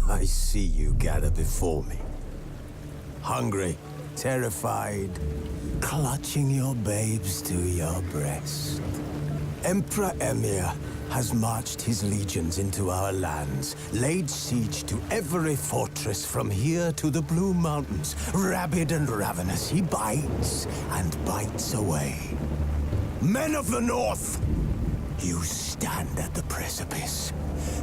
I see you gather before me. Hungry, terrified, clutching your babes to your breast. Emperor Emir has marched his legions into our lands, laid siege to every fortress from here to the Blue Mountains. Rabid and ravenous, he bites and bites away. Men of the North! You stand at the precipice.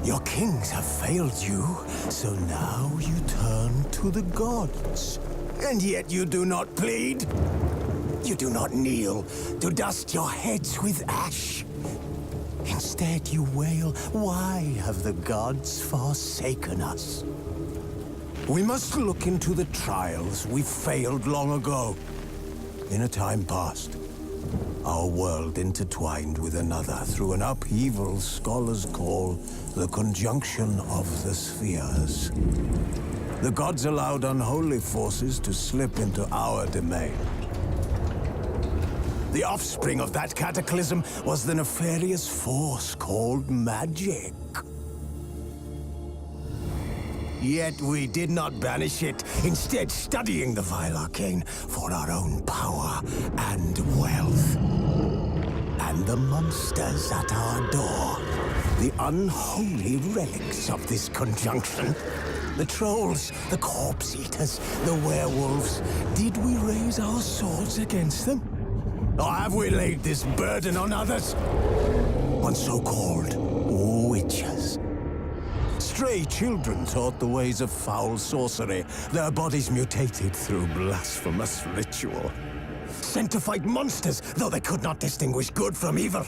Your kings have failed you, so now you turn to the gods. And yet you do not plead. You do not kneel to dust your heads with ash. Instead you wail, why have the gods forsaken us? We must look into the trials we failed long ago. In a time past, our world intertwined with another through an upheaval scholars call the conjunction of the spheres. The gods allowed unholy forces to slip into our domain. The offspring of that cataclysm was the nefarious force called magic. Yet we did not banish it, instead studying the vile arcane for our own power and wealth. And the monsters at our door, the unholy relics of this conjunction. The trolls, the corpse eaters, the werewolves. Did we raise our swords against them? Or have we laid this burden on others? On so-called witches. Stray children taught the ways of foul sorcery, their bodies mutated through blasphemous ritual. Sent to fight monsters, though they could not distinguish good from evil.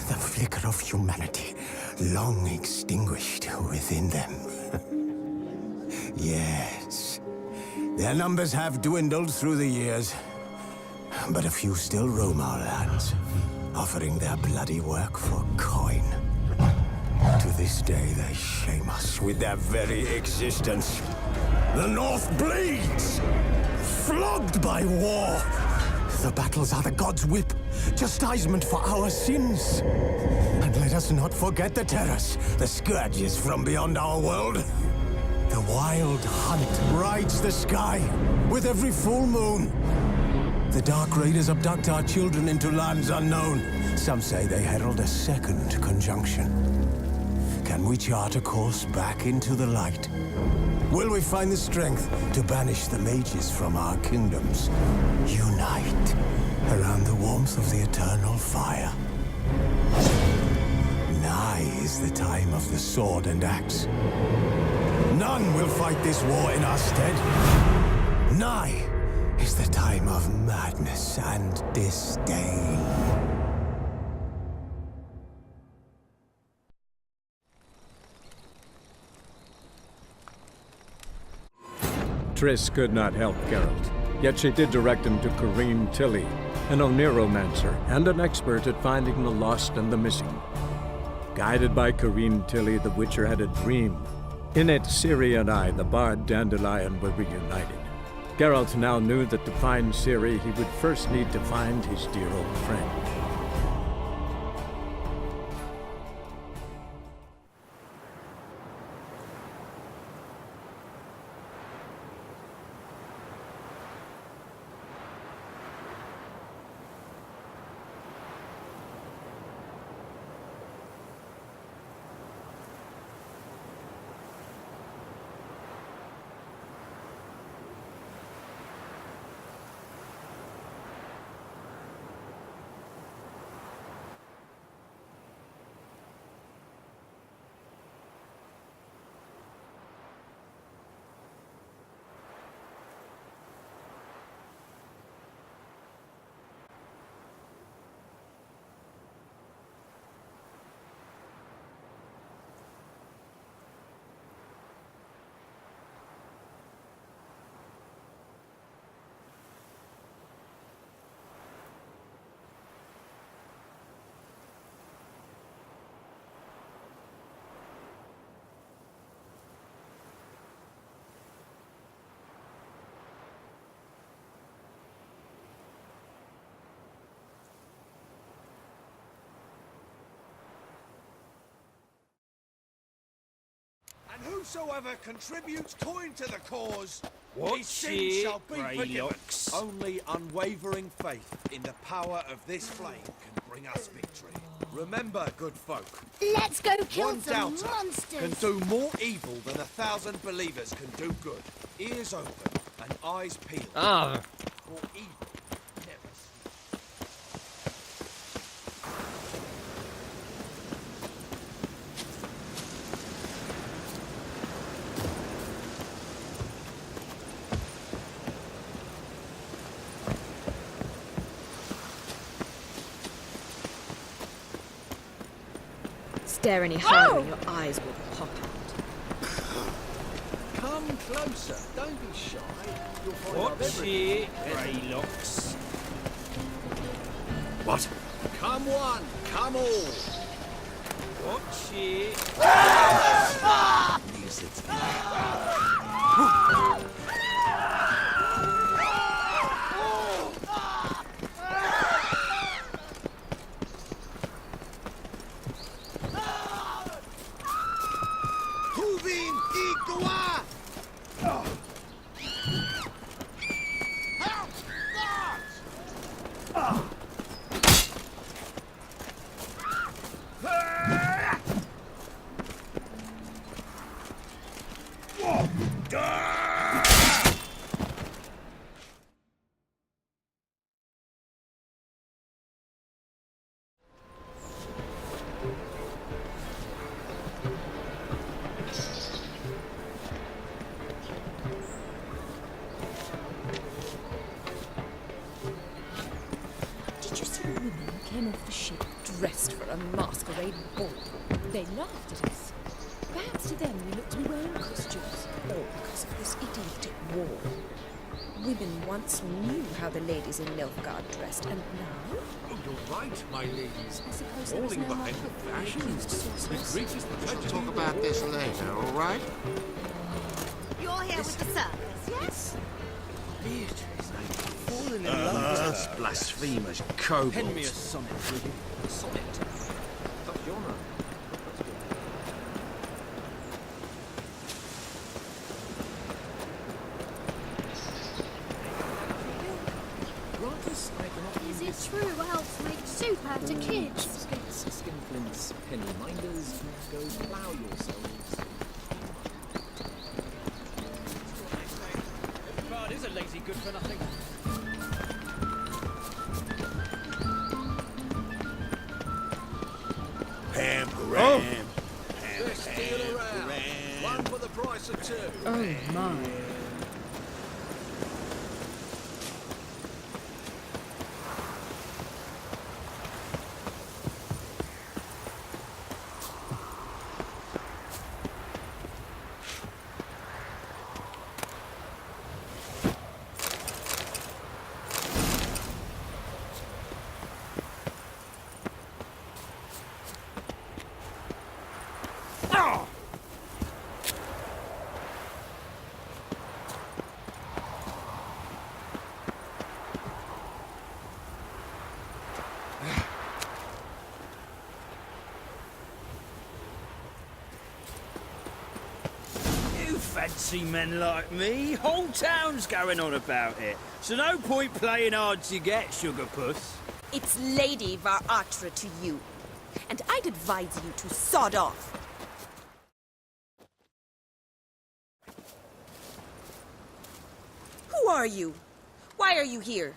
The flicker of humanity, long extinguished within them. Yes, their numbers have dwindled through the years. But a few still roam our lands, offering their bloody work for coin. To this day, they shame us with their very existence. The North bleeds, flogged by war. The battles are the gods' whip, chastisement for our sins. And let us not forget the terrors, the scourges from beyond our world. The wild hunt rides the sky with every full moon. The Dark Raiders abduct our children into lands unknown. Some say they herald a second conjunction. Can we chart a course back into the light? Will we find the strength to banish the mages from our kingdoms? Unite around the warmth of the eternal fire. Nigh is the time of the sword and axe. None will fight this war in our stead. Nigh is the time of madness and disdain. Triss could not help Geralt, yet she did direct him to Corrine Tilly, an Oniromancer and an expert at finding the lost and the missing. Guided by Corrine Tilly, the Witcher had a dream. In it, Ciri and I, the bard Dandelion, were reunited. Geralt now knew that to find Ciri, he would first need to find his dear old friend. Whosoever contributes coin to the cause, What his sins shit, shall be forgiven. Greylocks? Only unwavering faith in the power of this flame can bring us victory. Remember, good folk, Let's go kill one some doubter monsters! can do more evil than 1,000 believers can do good. Ears open and eyes peeled. Ah, For evil never sleeps. Stare any harder and your eyes will pop out. Come closer. Don't be shy. You'll find what out everything. shit, Greylocks? What? Come one, come all. What shit? Huvin Igua! Did you see the women who came off the ship dressed for a masquerade ball? They laughed at us. Perhaps to them we looked to be wearing costumes, all because of this idiotic war. Women once knew how the ladies in Nilfgaard dressed, and now, Oh, you're right, my ladies. I suppose there was Falling no more behind hope the for the fashions. accused The sorceress. greatest tragedy. Talk about this later, all right? You're here with the circus, yes? Falling in love. Blasphemous kobolds. Pen me a sonnet, will you? A sonnet. That's genre. Grant us, I cannot Is it true elves make soup out of kids? Cheapskates, skinflints, penny minders, go plough yourselves. God, is a lazy good for nothing. Pam Param. Let's steal around. One for the price of two. Oh my. You fancy men like me? Whole town's going on about it. So no point playing hard to get, sugar puss. It's Lady Var Atra to you. And I'd advise you to sod off. Who are you? Why are you here?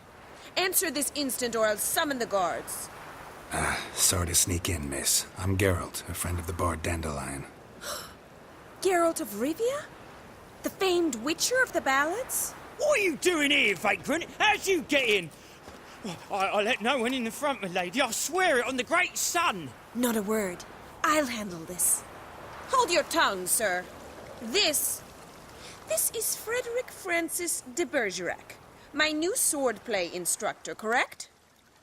Answer this instant or I'll summon the guards. Sorry to sneak in, miss. I'm Geralt, a friend of the bard Dandelion. Geralt of Rivia? The famed witcher of the ballads? What are you doing here, vagrant? How'd you get in? I let no one in the front, my lady. I swear it on the great sun. Not a word. I'll handle this. Hold your tongue, sir. This is Frederick Francis de Bergerac, my new swordplay instructor, correct?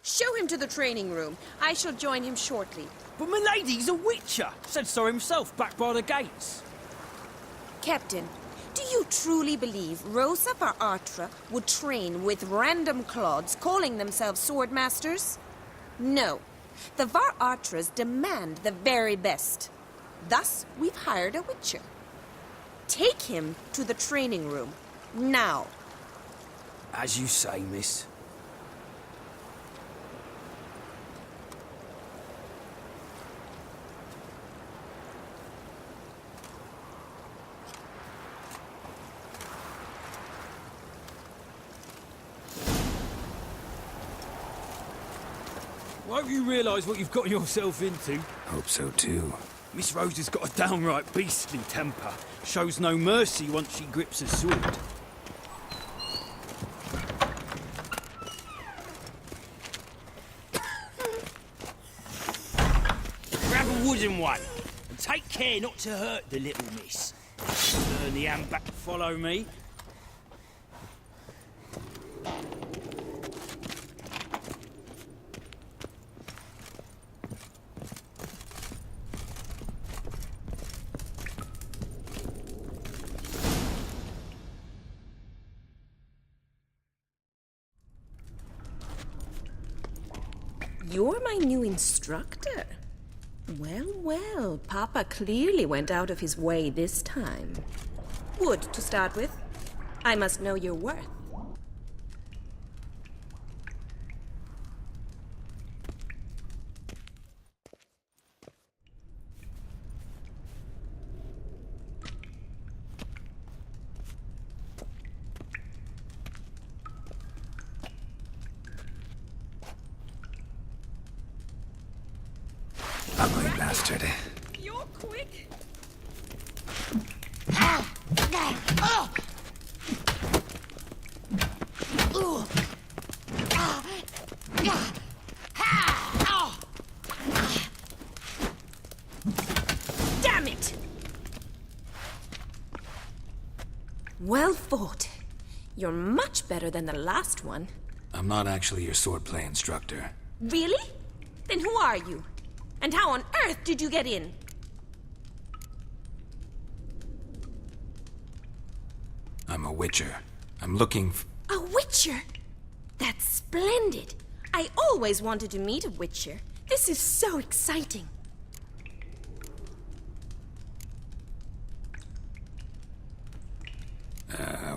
Show him to the training room. I shall join him shortly. But my lady's a witcher. Said so himself back by the gates. Captain, do you truly believe Rosa Var Atra would train with random clods calling themselves swordmasters? No. The Var Atras demand the very best. Thus, we've hired a witcher. Take him to the training room. Now. As you say, miss. Won't you realise what you've got yourself into? Hope so too. Miss Rose has got a downright beastly temper. Shows no mercy once she grips a sword. Grab a wooden one, and take care not to hurt the little miss. Turn the hand back, follow me. You're my new instructor. Well, well, Papa clearly went out of his way this time. Wood, to start with. I must know your worth. Ugly bastard. You're quick. Damn it! Well fought. You're much better than the last one. I'm not actually your swordplay instructor. Really? Then who are you? And how on earth did you get in? I'm a witcher. I'm looking A witcher? That's splendid. I always wanted to meet a witcher. This is so exciting.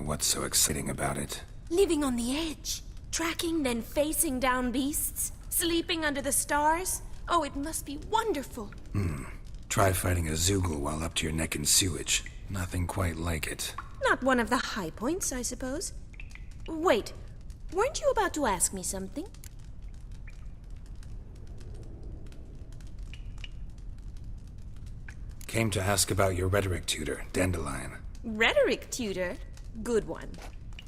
what's so exciting about it? Living on the edge. Tracking, then facing down beasts. Sleeping under the stars. Oh, it must be wonderful. Try fighting a Zoogle while up to your neck in sewage. Nothing quite like it. Not one of the high points, I suppose. Wait, weren't you about to ask me something? Came to ask about your rhetoric tutor, Dandelion. Rhetoric tutor? Good one.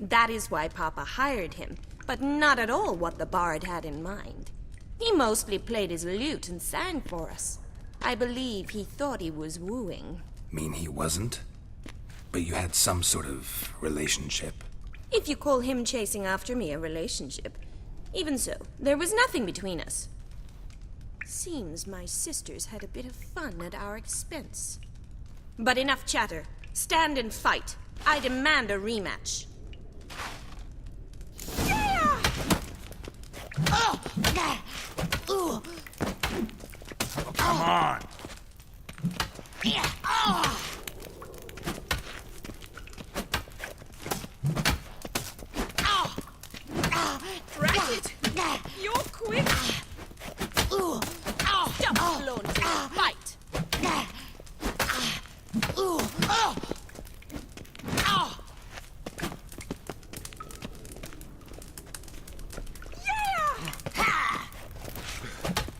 That is why Papa hired him, but not at all what the bard had in mind. He mostly played his lute and sang for us. I believe he thought he was wooing. Mean he wasn't? But you had some sort of relationship? If you call him chasing after me a relationship. Even so, there was nothing between us. Seems my sisters had a bit of fun at our expense. But enough chatter. Stand and fight. I demand a rematch. Oh, come on! Drat it! You're quick! Stop flaunting. Fight!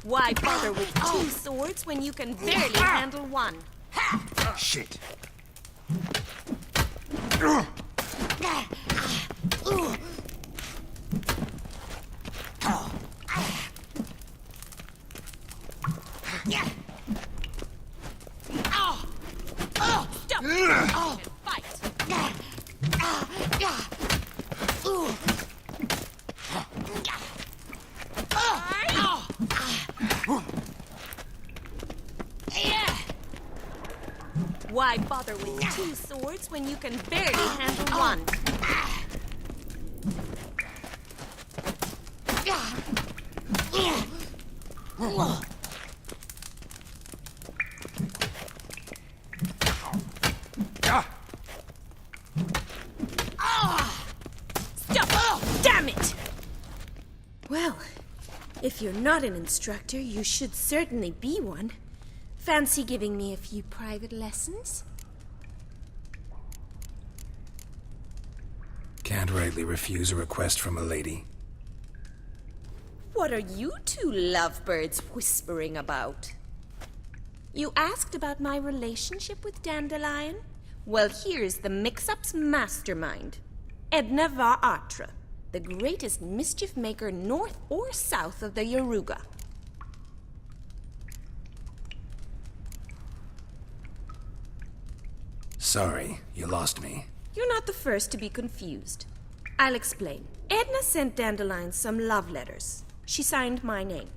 Why bother with two swords when you can barely handle one? Shit. Stop and fight! Why bother with two swords when you can barely handle one? If you're not an instructor, you should certainly be one. Fancy giving me a few private lessons? Can't rightly refuse a request from a lady. What are you two lovebirds whispering about? You asked about my relationship with Dandelion? Well, here's the mix-up's mastermind. Edna Va Atra, the greatest mischief maker north or south of the Yaruga. Sorry, you lost me. You're not the first to be confused. I'll explain. Edna sent Dandelion some love letters. She signed my name.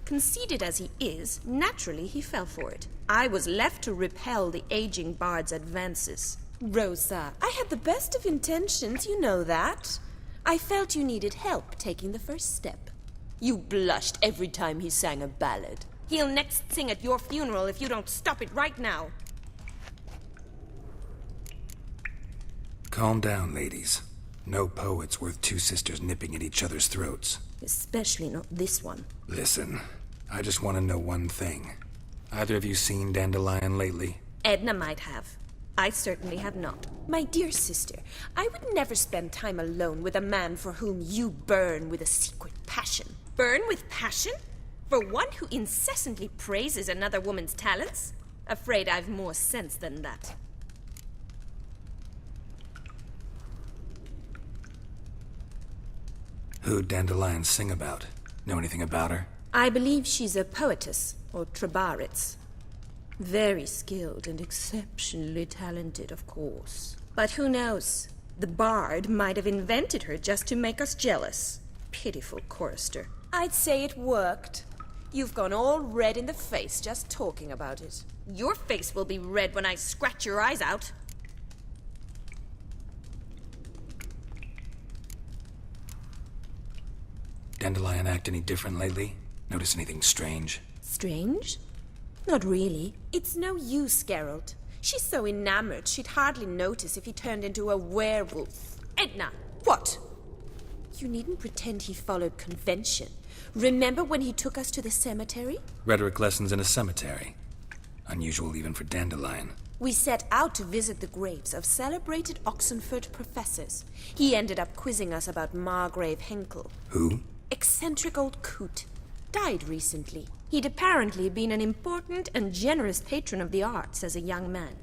Conceited as he is, naturally he fell for it. I was left to repel the aging bard's advances. Rosa, I had the best of intentions, you know that. I felt you needed help taking the first step. You blushed every time he sang a ballad. He'll next sing at your funeral if you don't stop it right now. Calm down, ladies. No poet's worth two sisters nipping at each other's throats. Especially not this one. Listen, I just want to know one thing. Either of you seen Dandelion lately? Edna might have. I certainly have not. My dear sister, I would never spend time alone with a man for whom you burn with a secret passion. Burn with passion? For one who incessantly praises another woman's talents? Afraid I've more sense than that. Who'd Dandelion sing about? Know anything about her? I believe she's a poetess, or Trebaritz. Very skilled and exceptionally talented, of course. But who knows? The bard might have invented her just to make us jealous. Pitiful chorister. I'd say it worked. You've gone all red in the face just talking about it. Your face will be red when I scratch your eyes out. Dandelion act any different lately? Notice anything strange? Strange? Not really. It's no use, Geralt. She's so enamored she'd hardly notice if he turned into a werewolf. Edna! What? You needn't pretend he followed convention. Remember when he took us to the cemetery? Rhetoric lessons in a cemetery. Unusual even for Dandelion. We set out to visit the graves of celebrated Oxenford professors. He ended up quizzing us about Margrave Henkel. Who? Eccentric old coot. Died recently. He'd apparently been an important and generous patron of the arts as a young man.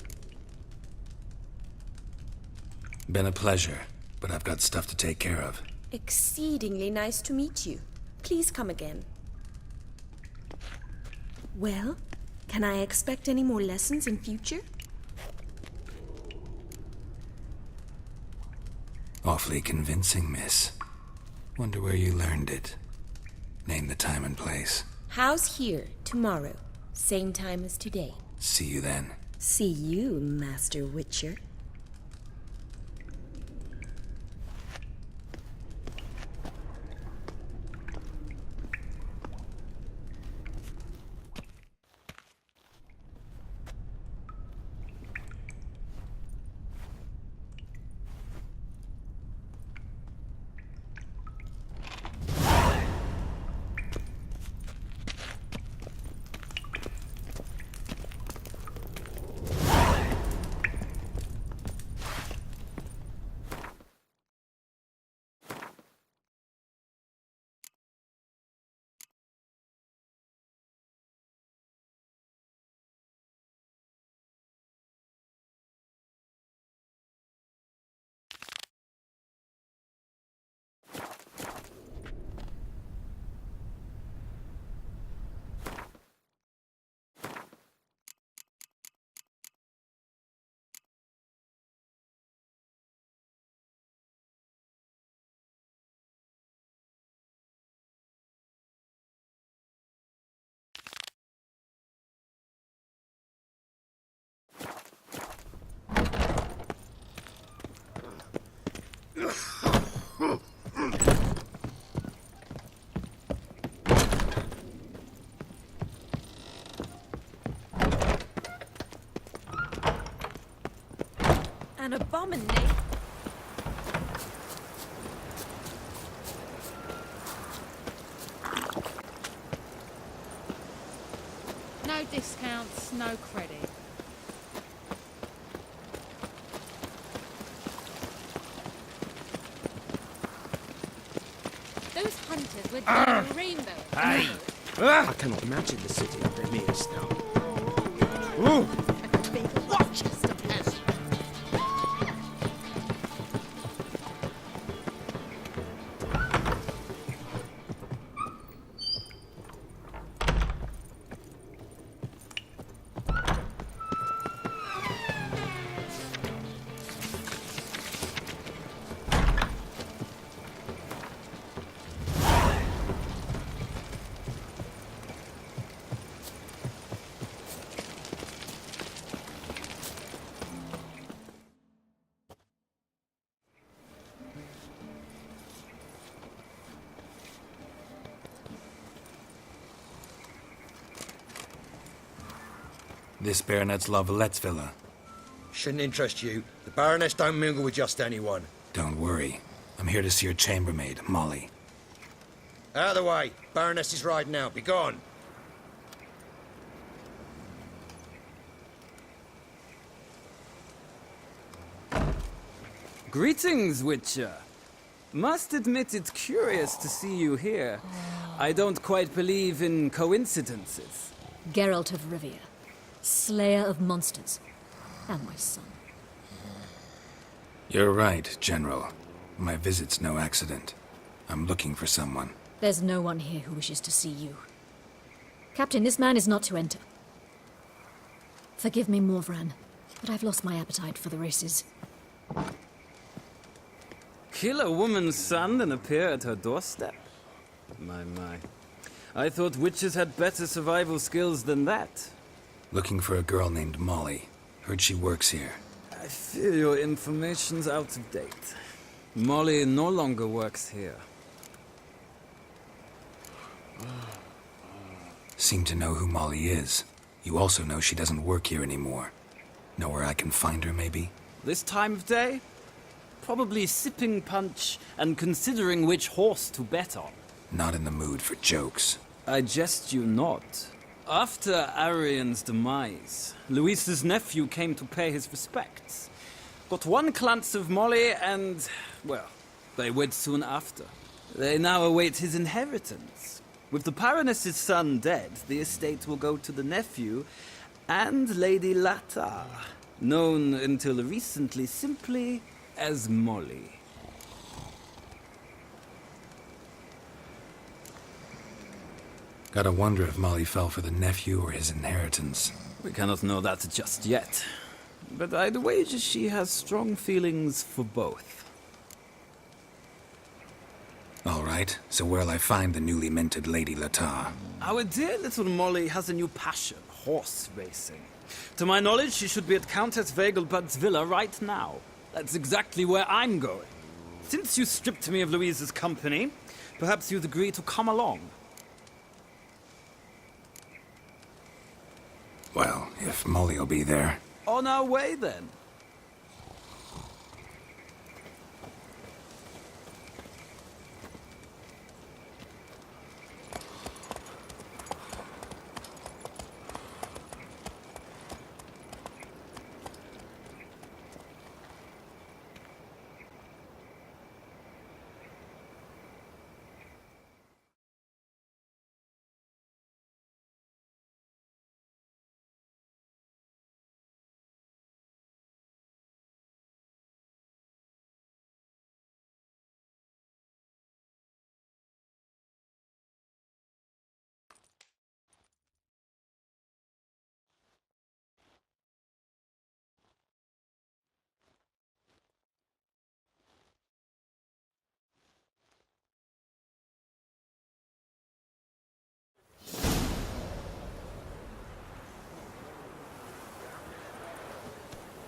Been a pleasure, but I've got stuff to take care of. Exceedingly nice to meet you. Please come again. Well, can I expect any more lessons in future? Awfully convincing, miss. Wonder where you learned it. Name the time and place. House here, tomorrow. Same time as today. See you then. See you, Master Witcher. An abomination. discounts, no credit. Those hunters were doing rainbow. Hey! I cannot imagine the city of Emir still. Watch us, peasant. This Baronet's La Vallette's villa. Shouldn't interest you. The Baroness don't mingle with just anyone. Don't worry. I'm here to see your chambermaid, Molly. Out of the way. Baroness is riding out. Be gone. Greetings, Witcher. Must admit it's curious to see you here. I don't quite believe in coincidences. Geralt of Rivia, slayer of monsters, and my son. You're right, General. My visit's no accident. I'm looking for someone. There's no one here who wishes to see you. Captain, this man is not to enter. Forgive me, Morvran, but I've lost my appetite for the races. Kill a woman's son and appear at her doorstep? My. I thought witches had better survival skills than that. Looking for a girl named Molly. Heard she works here. I fear your information's out of date. Molly no longer works here. Seem to know who Molly is. You also know she doesn't work here anymore. Know where I can find her, maybe? This time of day? Probably sipping punch and considering which horse to bet on. Not in the mood for jokes. I jest you not. After Arian's demise, Luis's nephew came to pay his respects. Got one glance of Molly and, well, they wed soon after. They now await his inheritance. With the Baroness's son dead, the estate will go to the nephew and Lady Latar, known until recently simply as Molly. Gotta wonder if Molly fell for the nephew or his inheritance. We cannot know that just yet. But I'd wager she has strong feelings for both. All right, so where'll I find the newly minted Lady Latar? Our dear little Molly has a new passion, horse racing. To my knowledge, she should be at Countess Vegelbud's villa right now. That's exactly where I'm going. Since you stripped me of Louise's company, perhaps you'd agree to come along. Well, if Molly'll be there. On our way, then.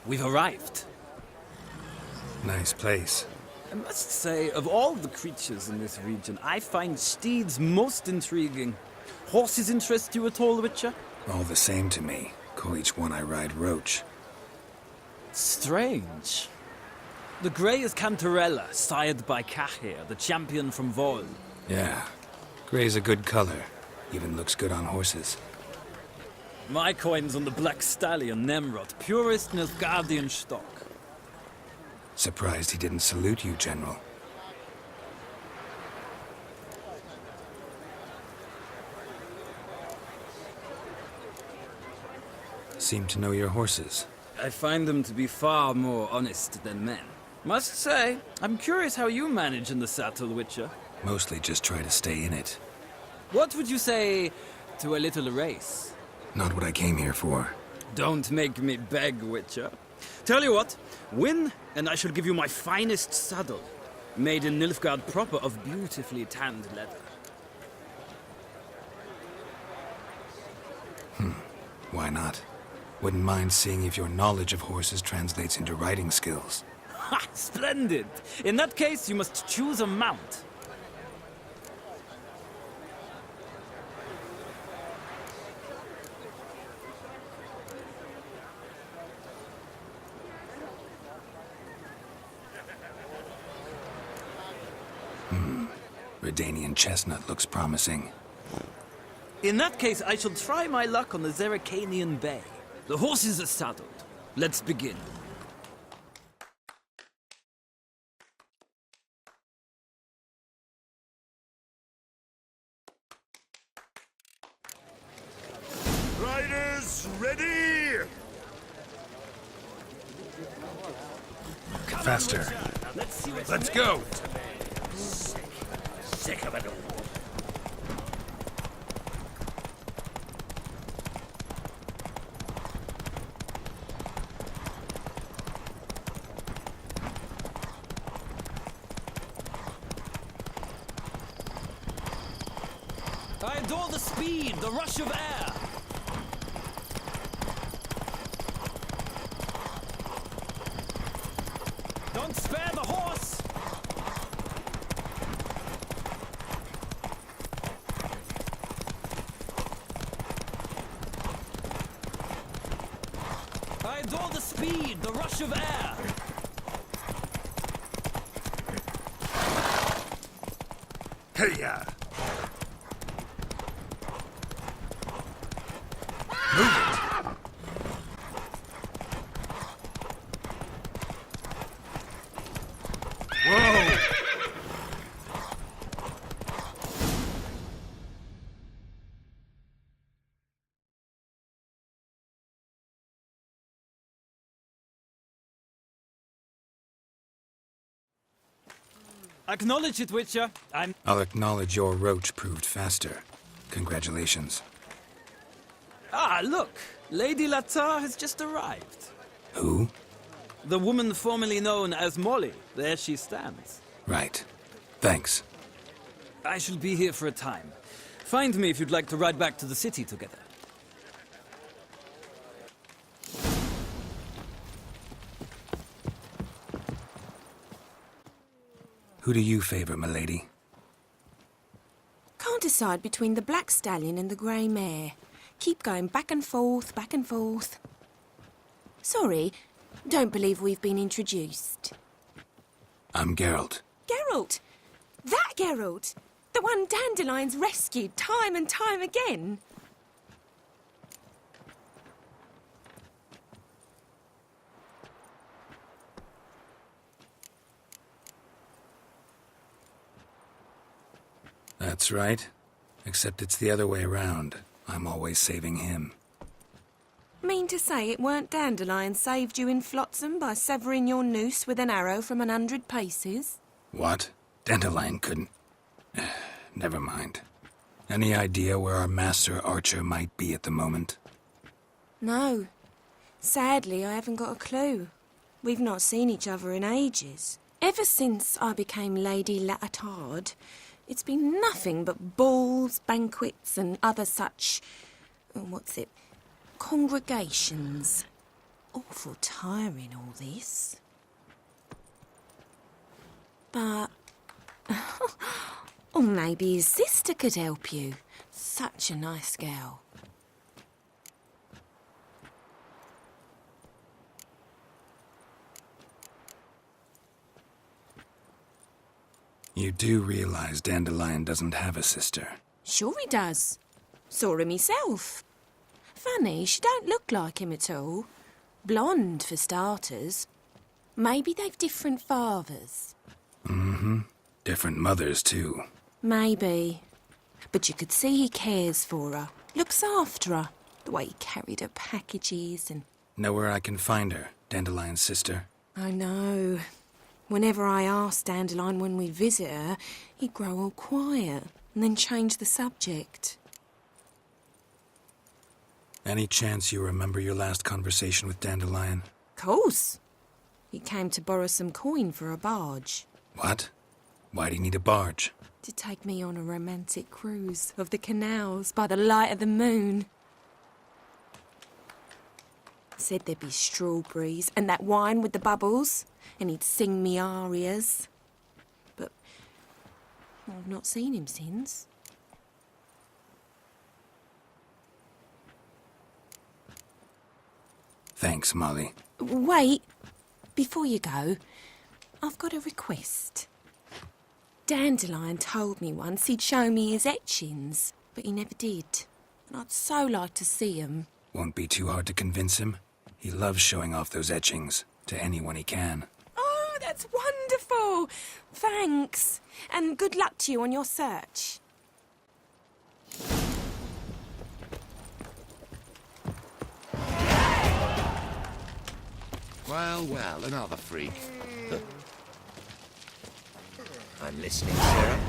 We've arrived. Nice place. I must say, of all the creatures in this region, I find steeds most intriguing. Horses interest you at all, Witcher? All the same to me. Call each one I ride Roach. Strange. The grey is Cantarella, sired by Cahir, the champion from Vol. Yeah. Gray's a good color. Even looks good on horses. My coin's on the Black Stallion, Nemrod, purest Nilfgaardian stock. Surprised he didn't salute you, General. Seem to know your horses. I find them to be far more honest than men. Must say, I'm curious how you manage in the saddle, Witcher. Mostly just try to stay in it. What would you say to a little race? Not what I came here for. Don't make me beg, Witcher. Tell you what, win, and I shall give you my finest saddle. Made in Nilfgaard proper of beautifully tanned leather. Why not? Wouldn't mind seeing if your knowledge of horses translates into riding skills. Ha! Splendid! In that case, you must choose a mount. Redanian chestnut looks promising. In that case, I shall try my luck on the Zerrikanian Bay. The horses are saddled. Let's begin. Riders, ready! Faster. Let's go! Sick of it all. I adore the speed, the rush of air. Don't spare the horse. I adore the speed, the rush of air. Hey-ya! Acknowledge it, Witcher. I'll acknowledge your roach proved faster. Congratulations. Ah, look! Lady Latar has just arrived. Who? The woman formerly known as Molly. There she stands. Right. Thanks. I shall be here for a time. Find me if you'd like to ride back to the city together. Who do you favor, milady? Can't decide between the Black Stallion and the Grey Mare. Keep going back and forth, back and forth. Sorry, don't believe we've been introduced. I'm Geralt. Geralt! That Geralt! The one Dandelion's rescued time and time again. That's right. Except it's the other way around. I'm always saving him. Mean to say it weren't Dandelion saved you in Flotsam by severing your noose with an arrow from 100 paces? What? Dandelion couldn't... Never mind. Any idea where our master archer might be at the moment? No. Sadly, I haven't got a clue. We've not seen each other in ages. Ever since I became Lady Latard, it's been nothing but balls, banquets, and other such... congregations. Awful tiring, all this. But... or maybe his sister could help you. Such a nice girl. You do realize Dandelion doesn't have a sister? Sure he does. Saw him himself. Funny, she don't look like him at all. Blonde, for starters. Maybe they've different fathers. Mm-hmm. Different mothers, too. Maybe. But you could see he cares for her. Looks after her. The way he carried her packages and... Know where I can find her, Dandelion's sister? I know. Whenever I ask Dandelion when we visit her, he'd grow all quiet and then change the subject. Any chance you remember your last conversation with Dandelion? Course. He came to borrow some coin for a barge. What? Why'd he need a barge? To take me on a romantic cruise of the canals by the light of the moon. Said there'd be strawberries and that wine with the bubbles, and he'd sing me arias. But I've not seen him since. Thanks, Molly. Wait, before you go, I've got a request. Dandelion told me once he'd show me his etchings, but he never did. And I'd so like to see 'em. Won't be too hard to convince him. He loves showing off those etchings to anyone he can. Oh, that's wonderful! Thanks, and good luck to you on your search. Well, well, another freak. I'm listening, Sarah.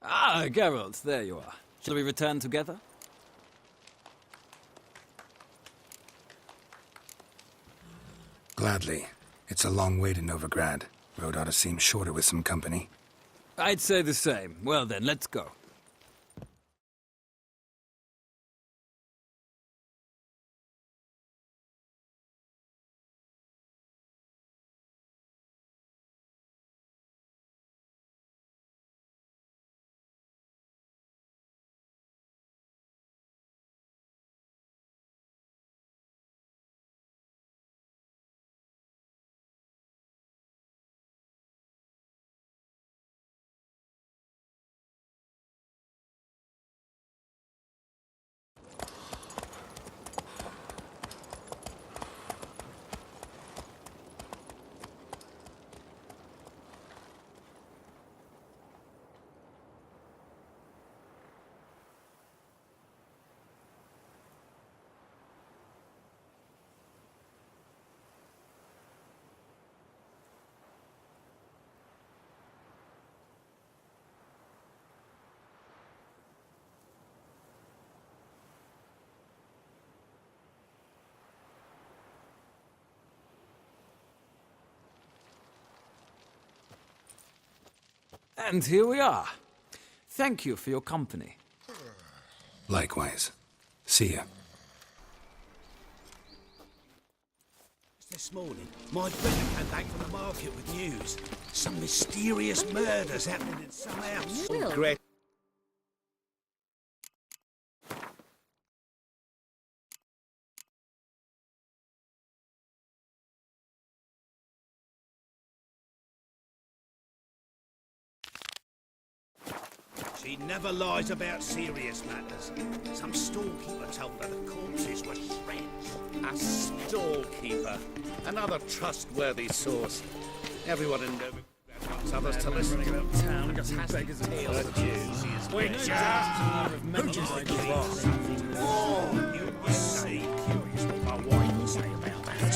Ah, Geralt, there you are. Shall we return together? Gladly. It's a long way to Novigrad. Road ought to seem shorter with some company. I'd say the same. Well then, let's go. And here we are. Thank you for your company. Likewise. See ya. This morning, my friend came back from the market with news. Some mysterious murders happening in some house. Will. She never lies about serious matters. Some storekeeper told her the corpses were shreds. A storekeeper. Another trustworthy source. Everyone in Novigrad wants others to listen to. Town just has beggars and tales of juicy. Wait, Who do you think you are? Oh, you must see. Curious what my wife will say about that.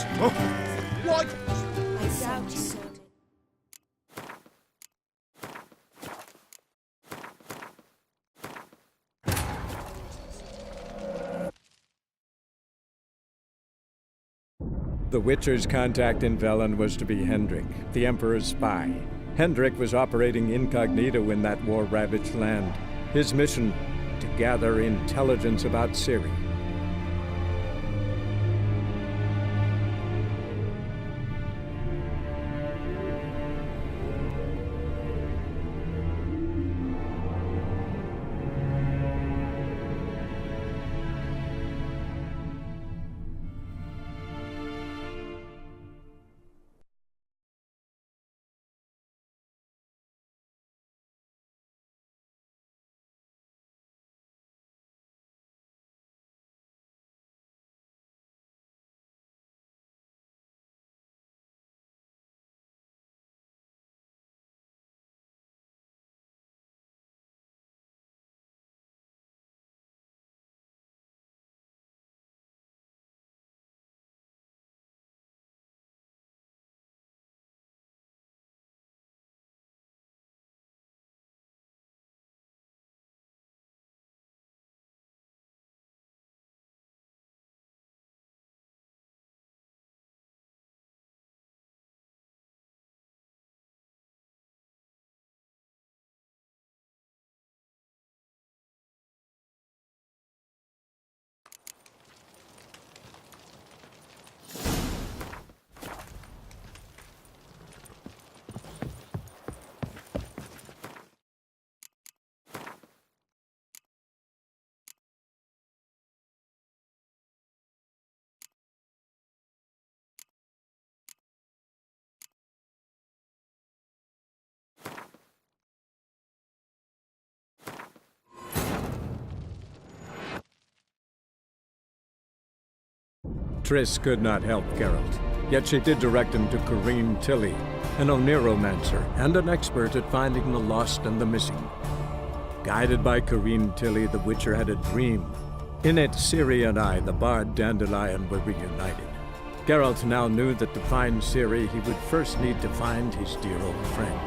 What? I doubt you so. The Witcher's contact in Velen was to be Hendrik, the Emperor's spy. Hendrik was operating incognito in that war-ravaged land. His mission, to gather intelligence about Ciri. Triss could not help Geralt, yet she did direct him to Corrine Tilly, an Oniromancer and an expert at finding the lost and the missing. Guided by Corrine Tilly, the Witcher had a dream. In it, Ciri and I, the bard Dandelion, were reunited. Geralt now knew that to find Ciri, he would first need to find his dear old friend.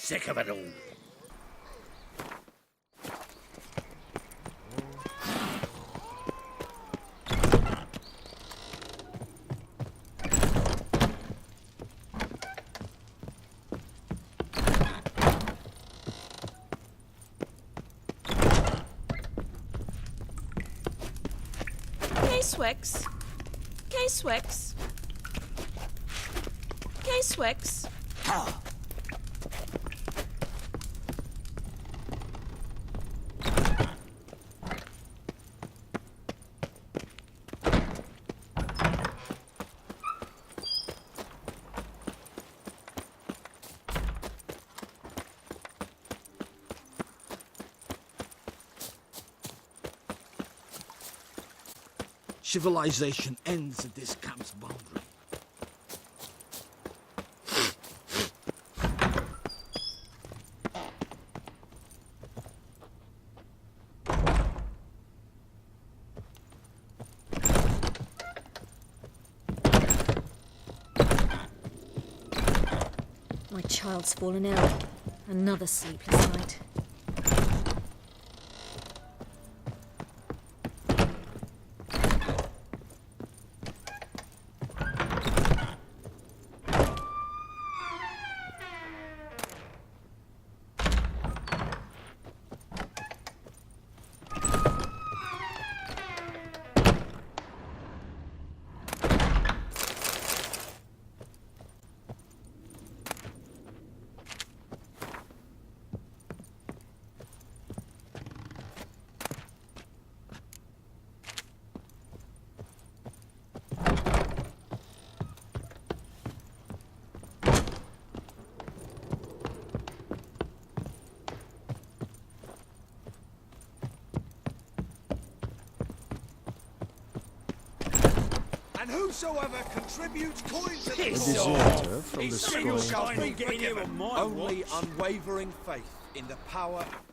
Sick of it all. K-Swix. K-Swix. K-Swix. Civilization ends at this camp's boundary. My child's fallen ill. Another sleepless night. And whosoever contributes coin to the deserter from the his scroll. sin shall be Getting here forgiven. on my Only watch. unwavering faith in the power of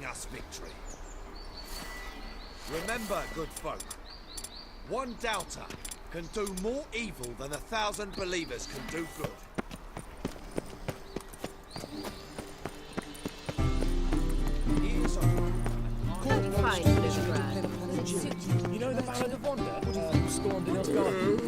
bring us victory. Remember, good folk, one doubter can do more evil than 1,000 believers can do good. You know the Ballad of Wanda? Stormed in Asgard.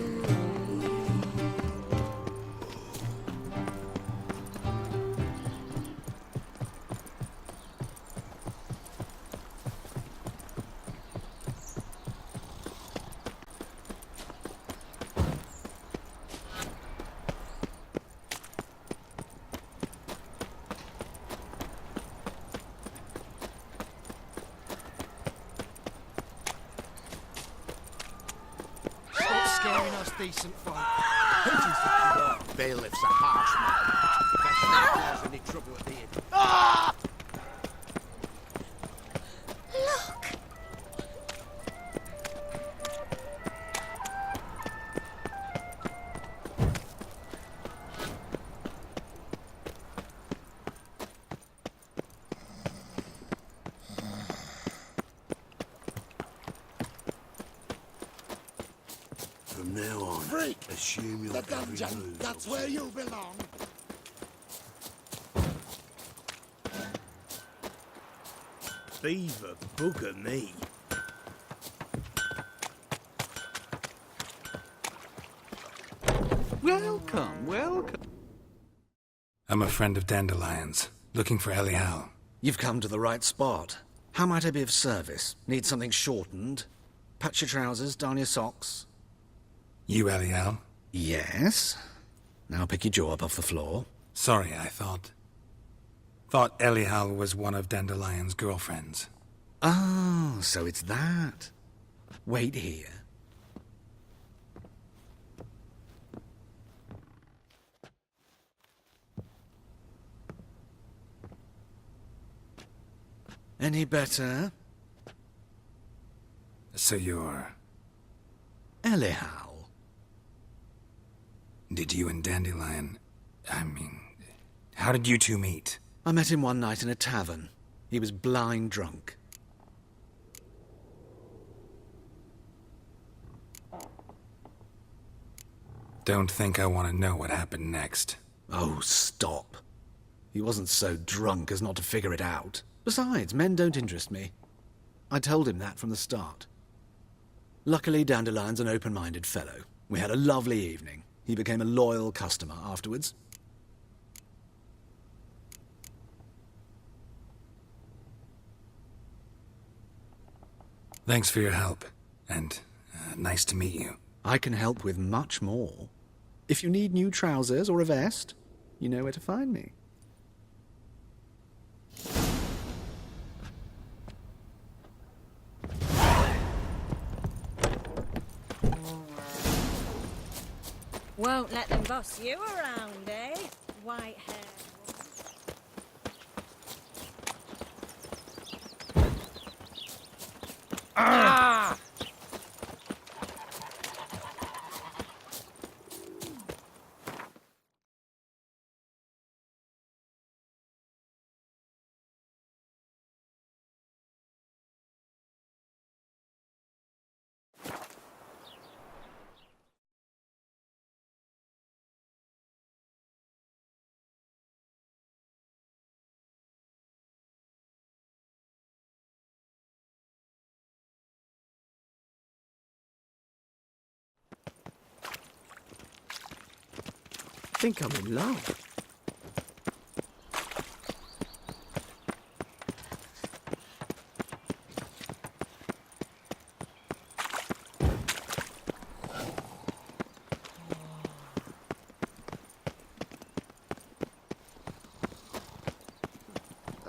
Scaring us decent folk. Who do you think you are? Bailiff's a harsh man. That's not cause any trouble at the inn. Look! From now on, Freak! assume you're The dungeon, that's where you belong. Beaver bugger me. Welcome, welcome. I'm a friend of Dandelion's, looking for Elial. You've come to the right spot. How might I be of service? Need something shortened? Patch your trousers, darn your socks. You Elial? Yes. Now pick your jaw up off the floor. Sorry, I thought Elial was one of Dandelion's girlfriends. Oh, so it's that. Wait here. Any better? So you're... Elial. Did you and Dandelion... how did you two meet? I met him one night in a tavern. He was blind drunk. Don't think I want to know what happened next. Oh, stop. He wasn't so drunk as not to figure it out. Besides, men don't interest me. I told him that from the start. Luckily, Dandelion's an open-minded fellow. We had a lovely evening. He became a loyal customer afterwards. Thanks for your help, and nice to meet you. I can help with much more. If you need new trousers or a vest, you know where to find me. Won't let them boss you around, eh? White hair. Ah! I think I'm in love.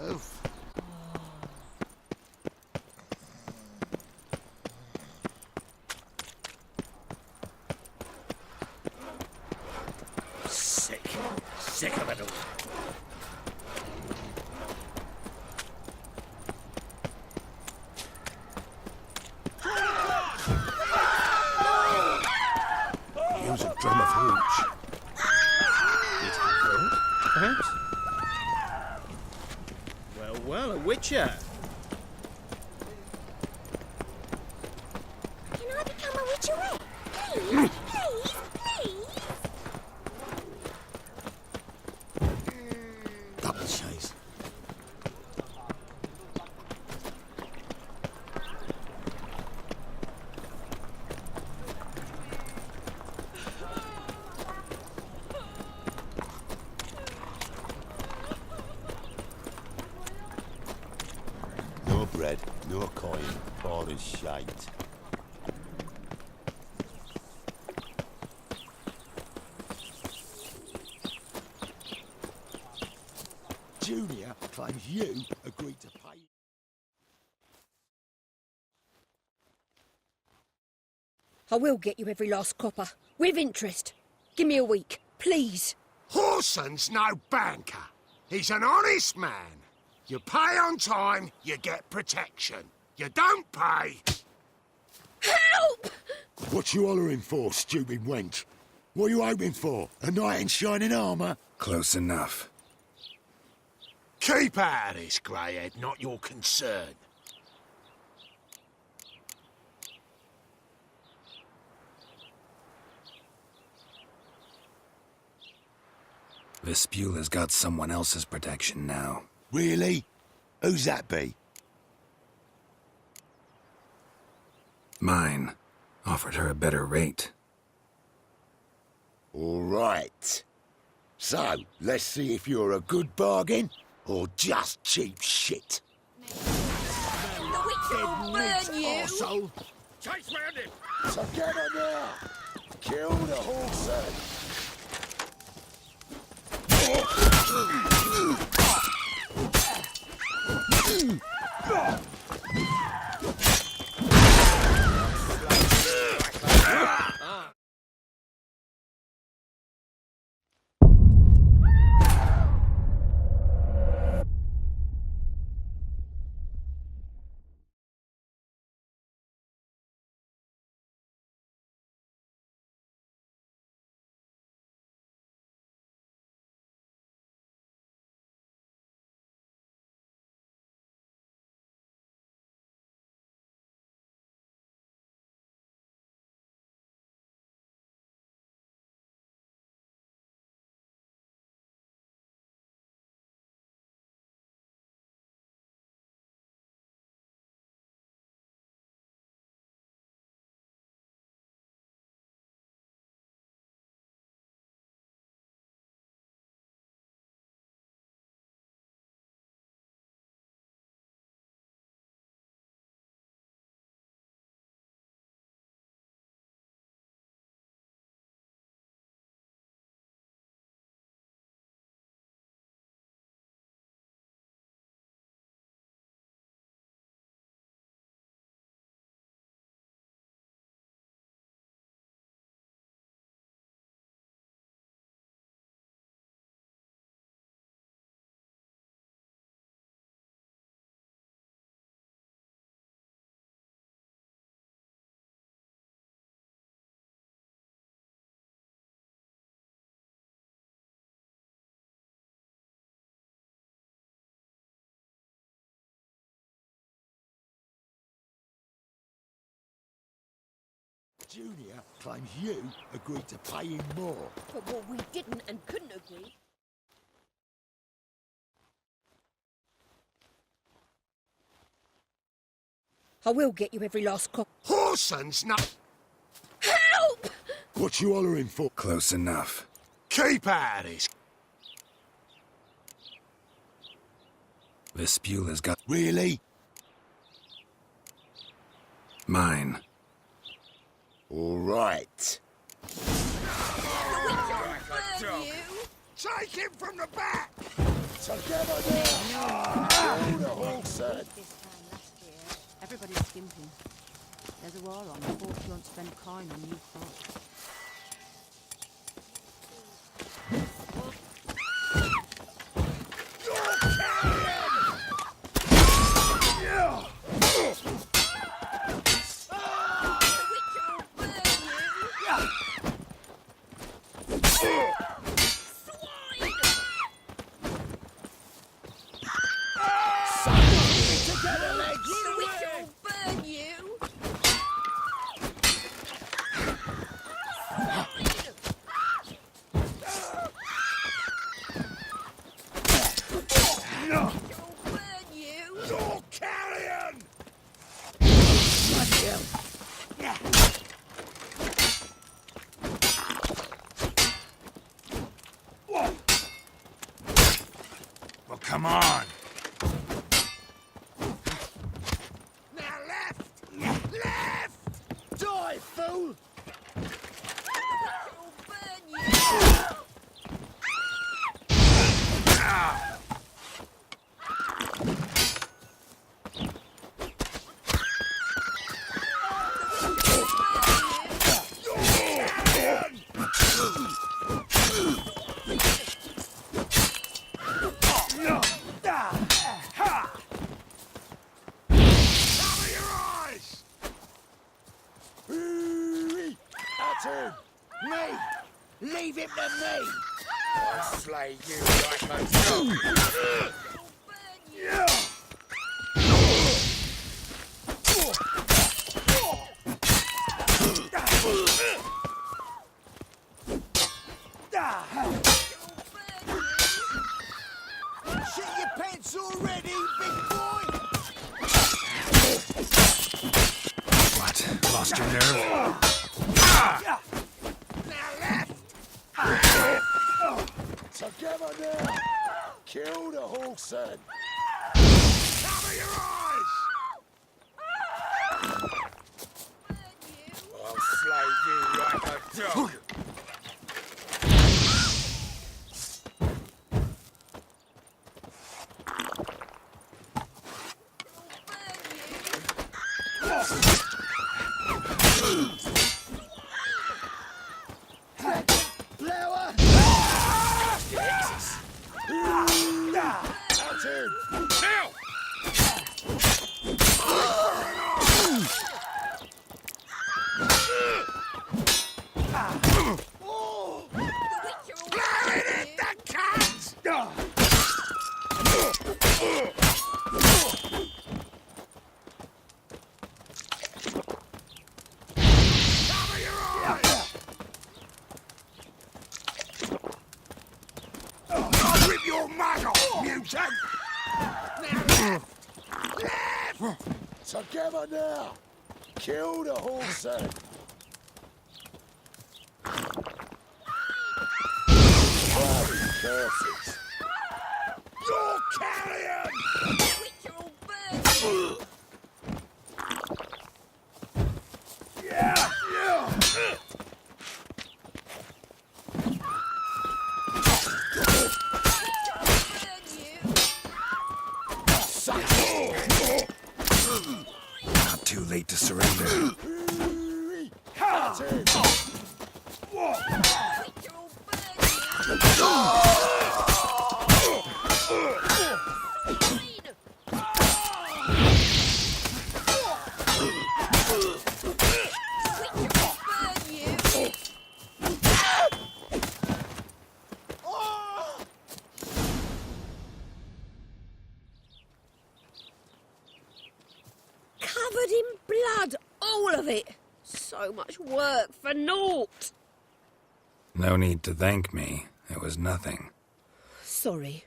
Oof. Sick of it all. Use a drum of hooch. Perhaps? Well, a witcher. Can I become a witcherette? Please, please, please. Up the chase. No bread, no coin, all is shite. Junior claims you agreed to pay. I will get you every last copper, with interest. Give me a week, please. Horson's no banker. He's an honest man. You pay on time, you get protection. You don't pay... Help! What you hollering for, stupid wench? What are you hoping for? A knight in shining armour? Close enough. Keep out of this, greyhead, not your concern. Vespula's got someone else's protection now. Really? Who's that be? Mine. Offered her a better rate. All right. So, let's see if you're a good bargain or just cheap shit. The witch will burn you! Arsehole. Chase round him! Together now! Kill the horse! Junior claims you agreed to pay him more. But what we didn't and couldn't agree... I will get you every last copper. Horson's not... Help! What you hollering for? Close enough. Keep out of this. Vespula's got... Really? Mine. All right. Take him from the back! Together now! Kill the horse! This time last year, everybody's skimping. There's a war on. The folks won't spend coin on new clothes. Come on. Now left! Left! Die, fool! Me! Leave him to me! I'll slay you like a dog! Shit your pants already, big boy! What? Lost your nerve? Together now! Kill the Hawkson! Cover your eyes! I'll slay you like a dog! Together now! Kill the Hawkson! Bloody curses! You're carrion! Yeah! Not too late to surrender. Covered in blood, all of it. So much work for naught. No need to thank me. It was nothing. Sorry.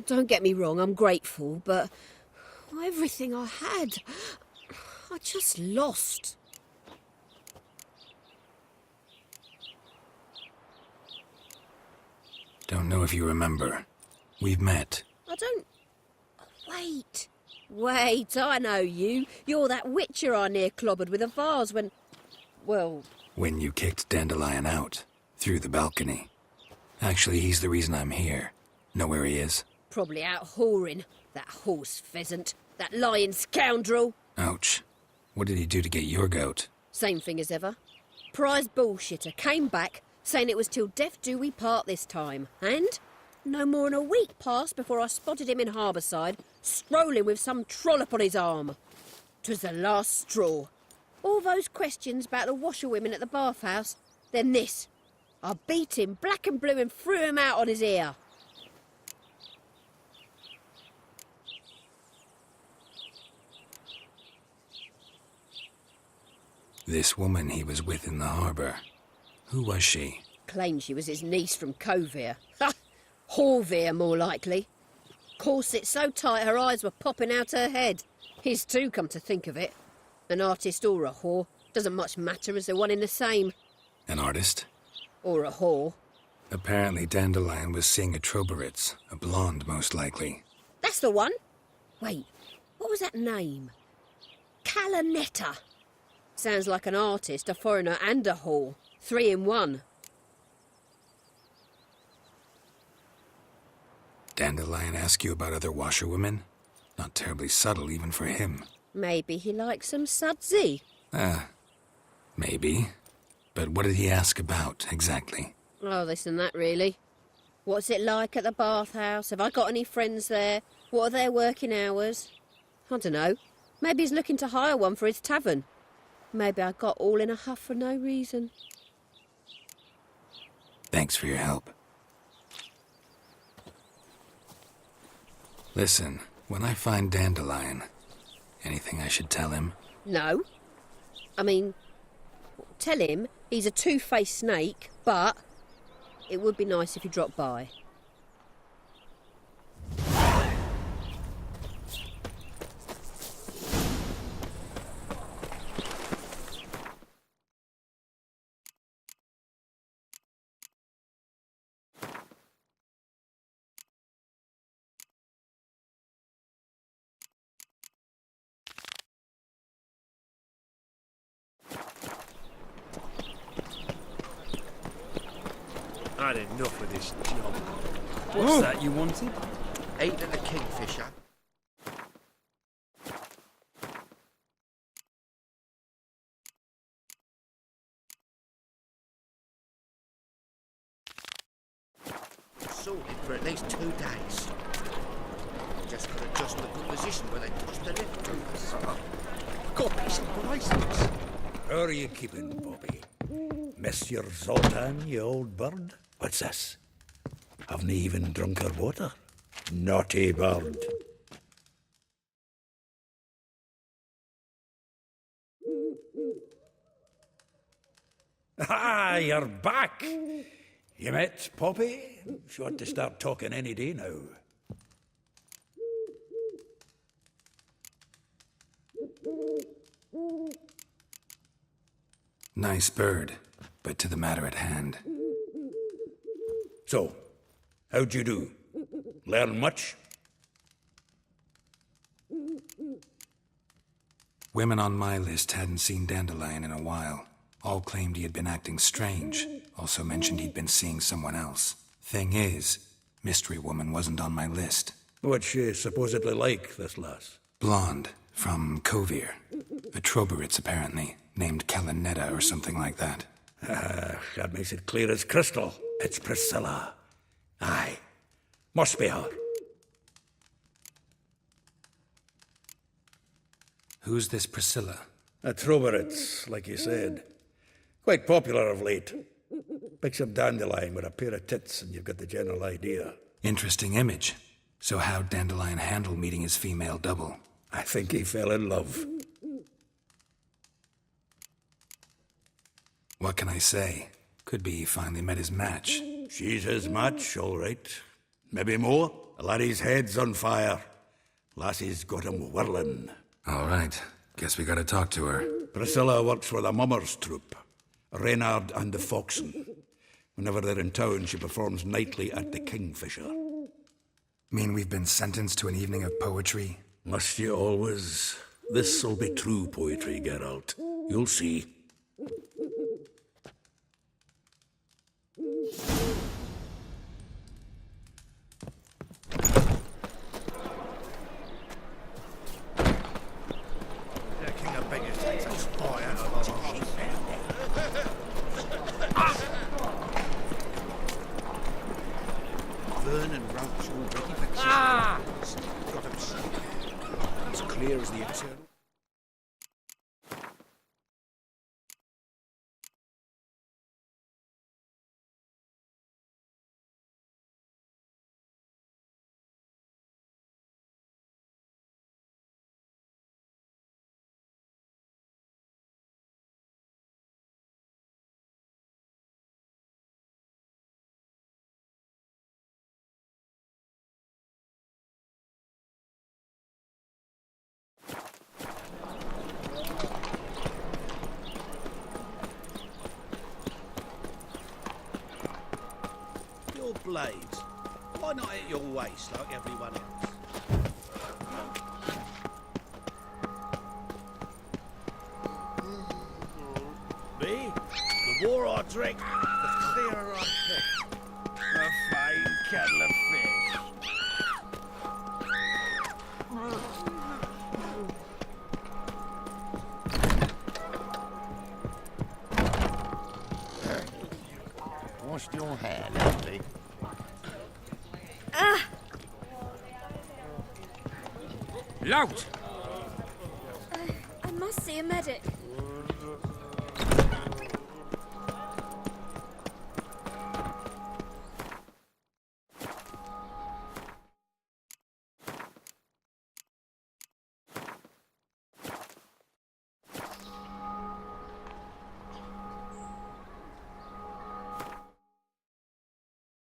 Don't get me wrong, I'm grateful, but everything I had, I just lost. Don't know if you remember. We've met. I don't... Wait. Wait, I know you. You're that witcher I near clobbered with a vase when... Well... When you kicked Dandelion out. Through the balcony. Actually, he's the reason I'm here. Know where he is? Probably out whoring. That horse pheasant. That lying scoundrel. Ouch. What did he do to get your goat? Same thing as ever. Prize bullshitter came back, saying it was till death do we part this time. And no more than a week passed before I spotted him in Harbourside, strolling with some trollop on his arm. 'Twas the last straw. All those questions about the washerwomen at the bathhouse, then this. I beat him black and blue and threw him out on his ear. This woman he was with in the harbour. Who was she? Claimed she was his niece from Kovir. Ha! Horvir, more likely. Corset so tight her eyes were popping out her head. His too, come to think of it. An artist or a whore. Doesn't much matter as they're one in the same. An artist? Or a whore. Apparently Dandelion was seeing a Troberitz, a blonde most likely. That's the one. Wait, what was that name? Calanetta. Sounds like an artist, a foreigner and a whore. 3 in 1. Dandelion ask you about other washerwomen? Not terribly subtle even for him. Maybe he likes some sudsy. Maybe. But what did he ask about, exactly? Oh, this and that, really. What's it like at the bathhouse? Have I got any friends there? What are their working hours? I don't know. Maybe he's looking to hire one for his tavern. Maybe I got all in a huff for no reason. Thanks for your help. Listen, when I find Dandelion, anything I should tell him? No. I mean, tell him he's a two-faced snake, but it would be nice if he dropped by. I had enough of this job. What's that you wanted? 8 of the Kingfisher. Sorted for at least 2 days. Just got to just in a good position where they push the lift to us. Got me some bracelets. How are you keeping, Bobby? Monsieur Zoltan, you old bird? What's this? Haven't even drunk her water? Naughty bird. Ah, you're back. You met Poppy? She ought to start talking any day now. Nice bird, but to the matter at hand. So, how'd you do? Learn much? Women on my list hadn't seen Dandelion in a while. All claimed he had been acting strange. Also mentioned he'd been seeing someone else. Thing is, Mystery Woman wasn't on my list. What's she supposedly like, this lass? Blonde, from Kovir. A Troberitz, apparently, named Calanetta or something like that. That makes it clear as crystal. It's Priscilla. Aye. Must be her. Who's this Priscilla? A Troberitz, like you said. Quite popular of late. Pick some Dandelion with a pair of tits and you've got the general idea. Interesting image. So how'd Dandelion handle meeting his female double? I think he fell in love. What can I say? Could be he finally met his match. She's his match, all right. Maybe more. The laddie's head's on fire. Lassie's got him whirling. All right. Guess we gotta talk to her. Priscilla works for the Mummers troupe. Reynard and the Foxen. Whenever they're in town, she performs nightly at the Kingfisher. Mean we've been sentenced to an evening of poetry? Must you always? This'll be true poetry, Geralt. You'll see. Vernon Roach all ready for Got him as clear as the eternal. blades. Why not at your waist like everyone else? Me? The more I drink, the clearer I think. A fine kettle of fish. Washed your hair, lovely. I must see a medic.